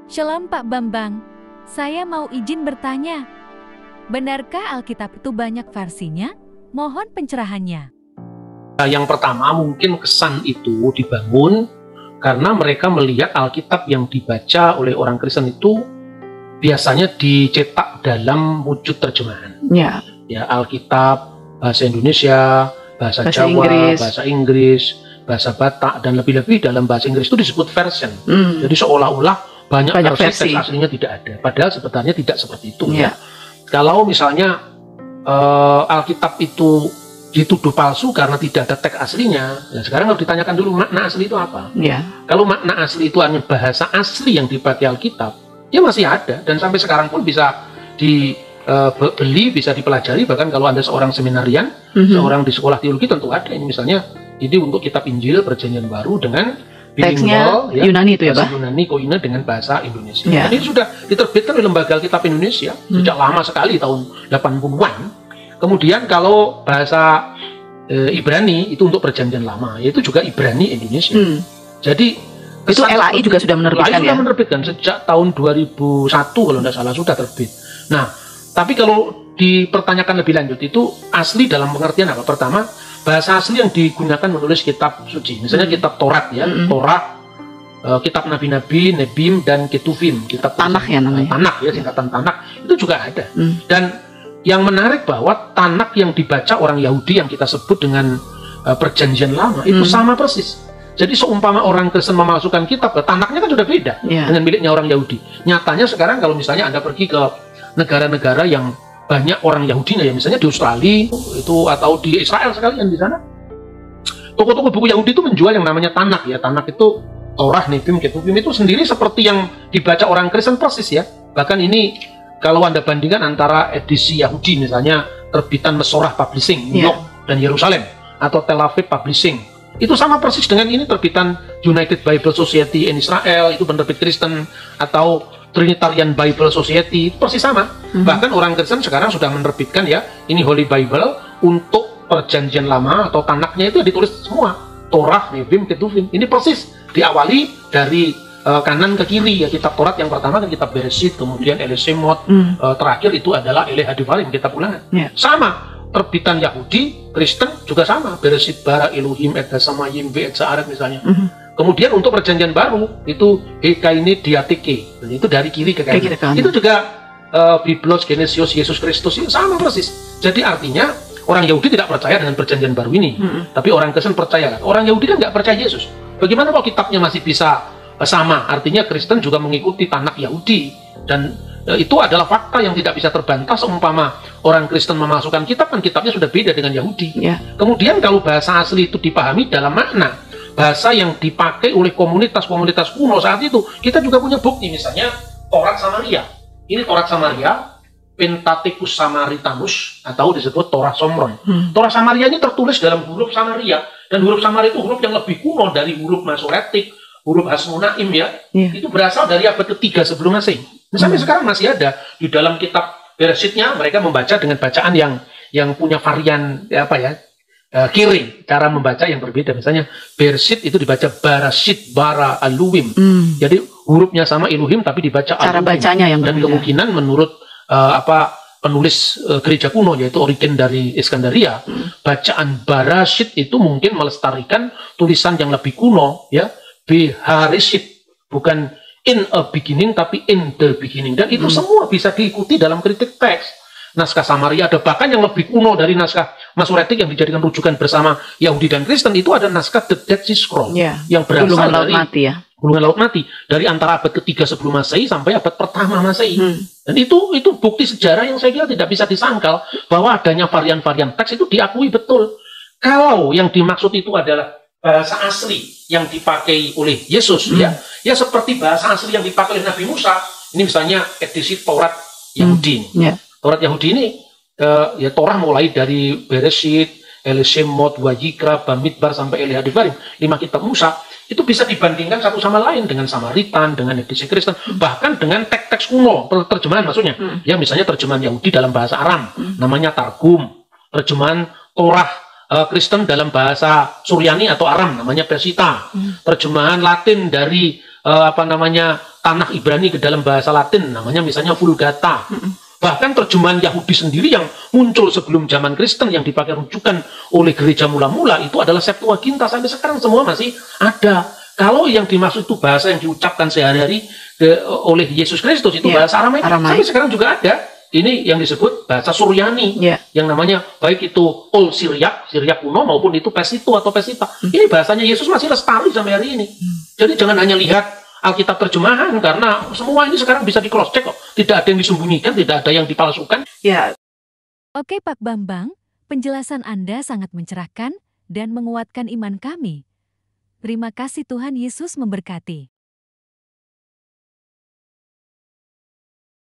Shalom Pak Bambang, saya mau izin bertanya. Benarkah Alkitab itu banyak versinya? Mohon pencerahannya. Yang pertama, mungkin kesan itu dibangun karena mereka melihat Alkitab yang dibaca oleh orang Kristen itu biasanya dicetak dalam wujud terjemahan. Ya, Alkitab bahasa Indonesia, bahasa Jawa, Inggris, bahasa Inggris, bahasa Batak, dan lebih-lebih dalam bahasa Inggris itu disebut version. Jadi seolah-olah banyak versi teks aslinya tidak ada. Padahal sebenarnya tidak seperti itu. Ya. Kalau misalnya Alkitab itu dituduh palsu karena tidak ada teks aslinya, nah sekarang harus ditanyakan dulu makna asli itu apa. Kalau makna asli itu hanya bahasa asli yang dipakai Alkitab, ya masih ada dan sampai sekarang pun bisa dibeli, bisa dipelajari. Bahkan kalau Anda seorang seminarian, seorang di sekolah teologi tentu ada. Ini misalnya ini untuk kitab Injil Perjanjian Baru dengan teksnya ya, Yunani itu ya, bahasa Yunani koine dengan bahasa Indonesia. Dan ini sudah diterbitkan oleh Lembaga Alkitab Indonesia sejak lama sekali, tahun 80-an. Kemudian kalau bahasa Ibrani itu untuk Perjanjian Lama, yaitu juga Ibrani Indonesia. Jadi itu LAI juga sudah menerbitkan, sudah menerbitkan sejak tahun 2001 kalau tidak salah sudah terbit. Nah, tapi kalau dipertanyakan lebih lanjut itu asli dalam pengertian apa? Pertama, bahasa asli yang digunakan menulis kitab suci, misalnya kitab Taurat ya, Taurat, kitab Nabi-Nabi, Nebim dan Ketuvim, kitab Tanakh ya namanya. Tanakh ya, singkatan Tanakh itu juga ada. Dan yang menarik bahwa Tanakh yang dibaca orang Yahudi yang kita sebut dengan Perjanjian Lama itu sama persis. Jadi seumpama orang Kristen memasukkan kitab, Tanakhnya kan sudah beda dengan miliknya orang Yahudi. Nyatanya sekarang kalau misalnya Anda pergi ke negara-negara yang banyak orang Yahudi, ya misalnya di Australia itu atau di Israel sekalian, di sana toko-toko buku Yahudi itu menjual yang namanya Tanakh ya. Tanakh itu Taurat, Nebim, Ketuvim itu sendiri seperti yang dibaca orang Kristen persis ya. Bahkan ini kalau Anda bandingkan antara edisi Yahudi misalnya terbitan Mesorah Publishing New York dan Yerusalem atau Tel Aviv Publishing, itu sama persis dengan ini terbitan United Bible Society in Israel, itu penerbit Kristen, atau Trinitarian Bible Society, itu persis sama. Bahkan orang Kristen sekarang sudah menerbitkan ya, ini Holy Bible untuk Perjanjian Lama atau Tanakhnya itu ditulis semua. Torah, Nebim, Ketuvim. Ini persis diawali dari kanan ke kiri ya. Kitab Taurat yang pertama kan kitab Bereshit, kemudian Ele Shemot, terakhir itu adalah Ele Hadivarim, kitab Ulangan. Sama. Terbitan Yahudi, Kristen juga sama. Bereshit bara Elohim et Samayim ve et Sa'aret misalnya. Kemudian untuk Perjanjian Baru itu Hekaine Diateke, itu dari kiri ke kanan. Itu juga Biblos Genesios Yesus Kristus, itu sama persis. Jadi artinya orang Yahudi tidak percaya dengan Perjanjian Baru ini, tapi orang Kristen percaya. Orang Yahudi kan nggak percaya Yesus. Bagaimana kalau kitabnya masih bisa sama? Artinya Kristen juga mengikuti Tanakh Yahudi, dan itu adalah fakta yang tidak bisa terbantah. Seumpama orang Kristen memasukkan kitab, kan kitabnya sudah beda dengan Yahudi. Kemudian kalau bahasa asli itu dipahami dalam makna bahasa yang dipakai oleh komunitas-komunitas kuno saat itu, kita juga punya bukti. Misalnya Taurat Samaria. Ini Taurat Samaria, Pentateuchus Samaritanus, atau disebut Torah Somron. Torah Samaria ini tertulis dalam huruf Samaria, dan huruf Samaria itu huruf yang lebih kuno dari huruf Masoretik, huruf Hasmonaim ya. Itu berasal dari abad ketiga sebelum Masehi. Sampai sekarang masih ada di dalam kitab Bereshitnya, mereka membaca dengan bacaan yang punya varian kiri, cara membaca yang berbeda. Misalnya Bereshit itu dibaca Barashit, Bara, Aluwim. Jadi hurufnya sama Elohim tapi dibaca cara Aluwim. Bacanya yang dan berbeda. Kemungkinan menurut penulis gereja kuno yaitu Origen dari Iskandaria, bacaan Barashit itu mungkin melestarikan tulisan yang lebih kuno ya, Beharishit, bukan in a beginning tapi in the beginning. Dan itu semua bisa diikuti dalam kritik teks. Naskah Samaria ada, bahkan yang lebih kuno dari naskah Masoretik yang dijadikan rujukan bersama Yahudi dan Kristen itu ada naskah The Dead Sea Scroll yang berasal Gulungan Laut dari Mati ya. Gulungan Laut Mati dari antara abad ketiga sebelum Masehi sampai abad pertama Masehi. Dan itu bukti sejarah yang saya kira tidak bisa disangkal bahwa adanya varian-varian teks itu diakui betul. Kalau yang dimaksud itu adalah bahasa asli yang dipakai oleh Yesus ya seperti bahasa asli yang dipakai oleh Nabi Musa. Ini misalnya edisi Taurat Yahudi. Taurat Yahudi ini ya Torah mulai dari Bereshit, Ele Shemot, Wayikra, Bamidbar sampai Ele Hadivarim, 5 kitab Musa itu bisa dibandingkan satu sama lain dengan Samaritan, dengan edisi Kristen, bahkan dengan teks-teks kuno, terjemahan maksudnya. Ya misalnya terjemahan Yahudi dalam bahasa Aram namanya Targum, terjemahan Torah Kristen dalam bahasa Suryani atau Aram namanya Pesita, terjemahan Latin dari tanah Ibrani ke dalam bahasa Latin, namanya misalnya Vulgata. Bahkan terjemahan Yahudi sendiri yang muncul sebelum zaman Kristen yang dipakai rujukan oleh gereja mula-mula itu adalah Septuaginta. Sampai sekarang semua masih ada. Kalau yang dimaksud itu bahasa yang diucapkan sehari-hari oleh Yesus Kristus itu bahasa Aramaik. Sampai sekarang juga ada. Ini yang disebut bahasa Suryani, yang namanya baik itu Old Syriac, Syriac kuno, maupun itu Pesito atau Pesita. Ini bahasanya Yesus masih lestari sampai hari ini. Jadi jangan hanya lihat Alkitab terjemahan, karena semua ini sekarang bisa di cross check kok. Tidak ada yang disembunyikan, tidak ada yang dipalsukan. Ya. Oke Pak Bambang, penjelasan Anda sangat mencerahkan dan menguatkan iman kami. Terima kasih, Tuhan Yesus memberkati.